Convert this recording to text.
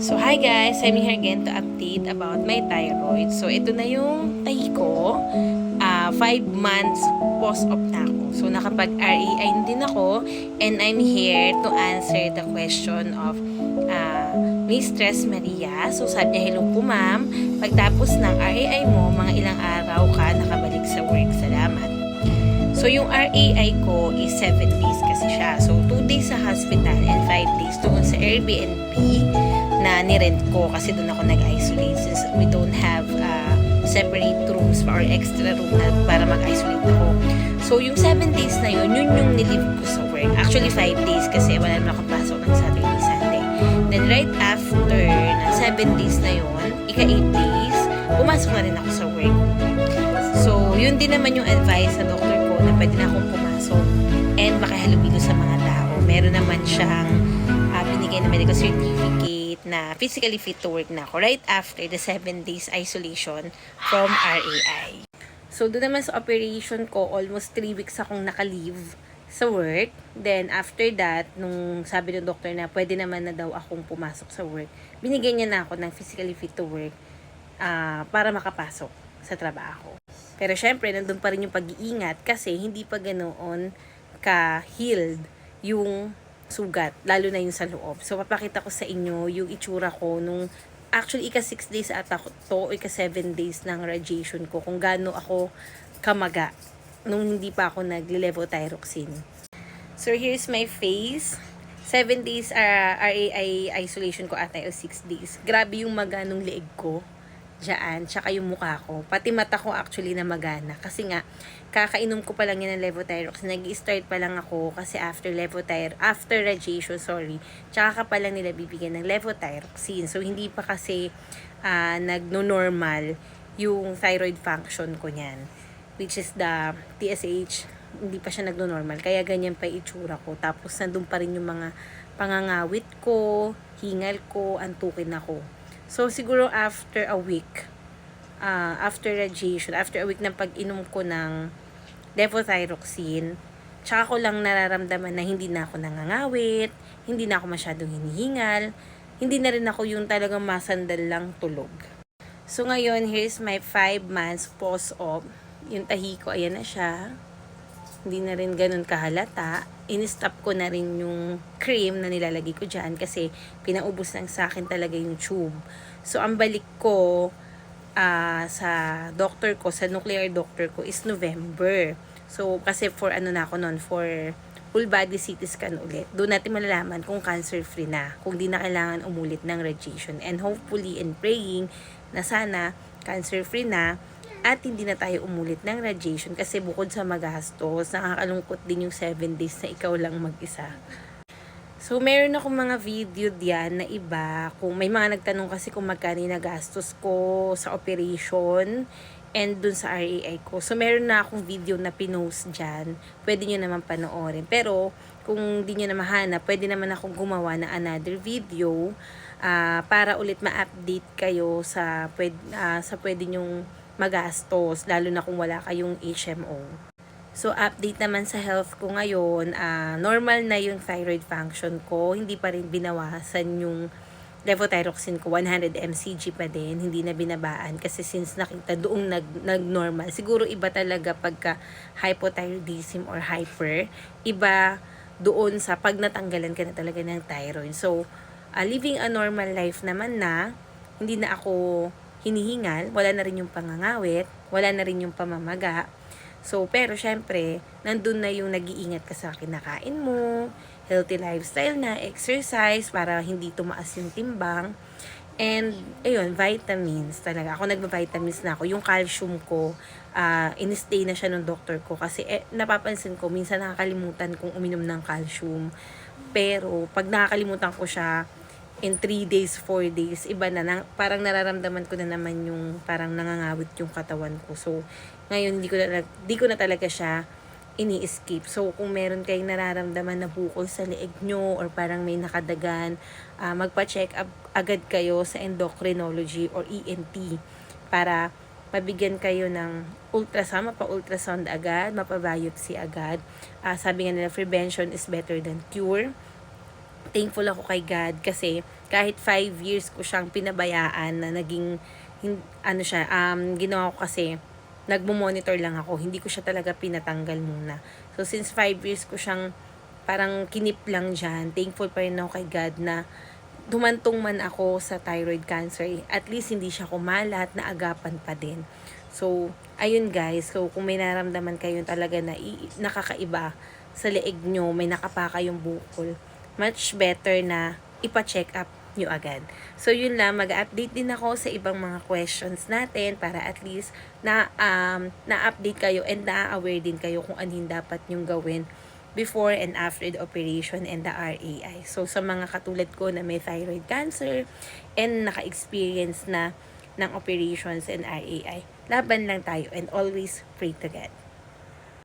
So, hi guys! I'm here again to update about my thyroid. So, ito na yung tahi ko. 5 months post-op na ako. So, nakapag-REI din ako and I'm here to answer the question of Mistress Maria. So, sabi niya, hello po ma'am. Pagtapos ng REI mo, mga ilang araw ka nakabalik sa work. Salamat. So, yung RAI ko is 7 days kasi siya. So, 2 days sa hospital and 5 days doon sa Airbnb na nirent ko kasi doon ako nag-isolate since we don't have separate rooms or extra room na para mag-isolate ako. So, yung 7 days na yun yung nilive ko sa work. Actually, 5 days kasi wala naman nakapasok ng Saturday, Sunday. Then, right after ng 7 days na yun, ika-8 days, pumasok na rin ako sa work. So, yun din naman yung advice sa doktor ko na pwede na akong pumasok and makihalubilo sa mga tao. Meron naman siyang binigay na medical certificate na physically fit to work na ako right after the 7 days isolation from RAI. So, doon naman sa operation ko, almost 3 weeks akong naka-leave sa work. Then, after that, nung sabi ng doktor na pwede naman na daw akong pumasok sa work, binigyan niya na ako ng physically fit to work para makapasok sa trabaho. Pero syempre, nandun pa rin yung pag-iingat kasi hindi pa ganoon ka-healed yung sugat, lalo na yung sa loob. So, papakita ko sa inyo yung itsura ko nung actually, ika-6 days ata ko to, ika-7 days ng radiation ko, kung gaano ako kamaga nung hindi pa ako nag-levothyroxine. So, here's my face. 7 days RAI isolation ko ata o 6 days. Grabe yung maga nung leeg ko dyan, tsaka yung mukha ko. Pati mata ko actually na magana. Kasi nga, kakainom ko pa lang yan ng levothyroxine. Nag-start pa lang ako kasi after radiation, tsaka ka pa lang nila bibigyan ng levothyroxine. So, hindi pa kasi nagno-normal yung thyroid function ko niyan. Which is the TSH, hindi pa siya nagno-normal. Kaya ganyan pa itsura ko. Tapos, nandun pa rin yung mga pangangawit ko, hingal ko, antukin ako. So, siguro after a week, after radiation, after a week ng pag-inom ko ng levothyroxine, tsaka ko lang nararamdaman na hindi na ako nangangawit, hindi na ako masyadong hinihingal, hindi na rin ako yung talagang masandal lang tulog. So, ngayon, here's my 5 months post-op. Yung tahi ko, ayan na siya. Hindi na rin ganun kahalata. In-stop ko na rin yung cream na nilalagay ko dyan kasi pinaubos lang sa akin talaga yung tube. So, ang balik ko sa doctor ko, sa nuclear doctor ko is November. So, kasi for ano na ako noon, for full body CT scan ulit. Doon natin malalaman kung cancer-free na, kung di na kailangan umulit ng radiation. And hopefully and praying na sana cancer-free na at hindi na tayo umulit ng radiation kasi bukod sa magastos, nakakalungkot din yung 7 days na ikaw lang mag-isa. So, meron akong mga video diyan na iba. Kung may mga nagtanong kasi kung magkano yung nagastos ko sa operation and dun sa RAI ko. So, meron na akong video na pinost dyan. Pwede nyo naman panoorin. Pero, kung di nyo na mahanap, pwede naman akong gumawa na another video para ulit ma-update kayo sa pwede nyong magastos, lalo na kung wala kayong HMO. So, update naman sa health ko ngayon, normal na yung thyroid function ko, hindi pa rin binawasan yung levothyroxine ko, 100 mcg pa din, hindi na binabaan kasi since nakita doong nag-normal, siguro iba talaga pagka hypothyroidism or hyper, iba doon sa pag natanggalan ka na talaga ng thyroid. So, living a normal life naman na, hindi na ako hinihingal, wala na rin yung pangangawit, wala na rin yung pamamaga. So, pero syempre, nandun na yung nag-iingat ka sa kinakain mo, healthy lifestyle na, exercise, para hindi tumaas yung timbang. And, ayun, vitamins talaga. Ako nagba-vitamins na ako. Yung calcium ko, in-stay na siya ng doktor ko. Kasi napapansin ko, minsan nakakalimutan kong uminom ng calcium. Pero, pag nakakalimutan ko siya, in 3 days, 4 days, iba na, parang nararamdaman ko na naman yung parang nangangawit yung katawan ko. So, ngayon, di ko na talaga siya ini-escape. So, kung meron kayong nararamdaman na bukol sa leeg nyo or parang may nakadagan, magpa-check up agad kayo sa endocrinology or ENT para mabigyan kayo ng ultrasound, mapa-ultrasound agad, mapa-biopsy agad. Sabi nga nila, prevention is better than cure. Thankful ako kay God kasi kahit 5 years ko siyang pinabayaan na naging, ginawa ko kasi, nagmo-monitor lang ako, hindi ko siya talaga pinatanggal muna. So, since 5 years ko siyang parang kinip lang dyan, thankful pa rin ako kay God na dumantong man ako sa thyroid cancer, at least hindi siya kumalat, na agapan pa din. So, ayun guys, so kung may naramdaman kayo talaga na nakakaiba sa leeg nyo, may nakapaka yung bukol, much better na ipa-check up nyo agad. So, yun lang, mag-update din ako sa ibang mga questions natin para at least na-update kayo and na-aware din kayo kung ano yung dapat nyong gawin before and after the operation and the RAI. So, sa mga katulad ko na may thyroid cancer and naka-experience na ng operations and RAI, laban lang tayo and always pray to God.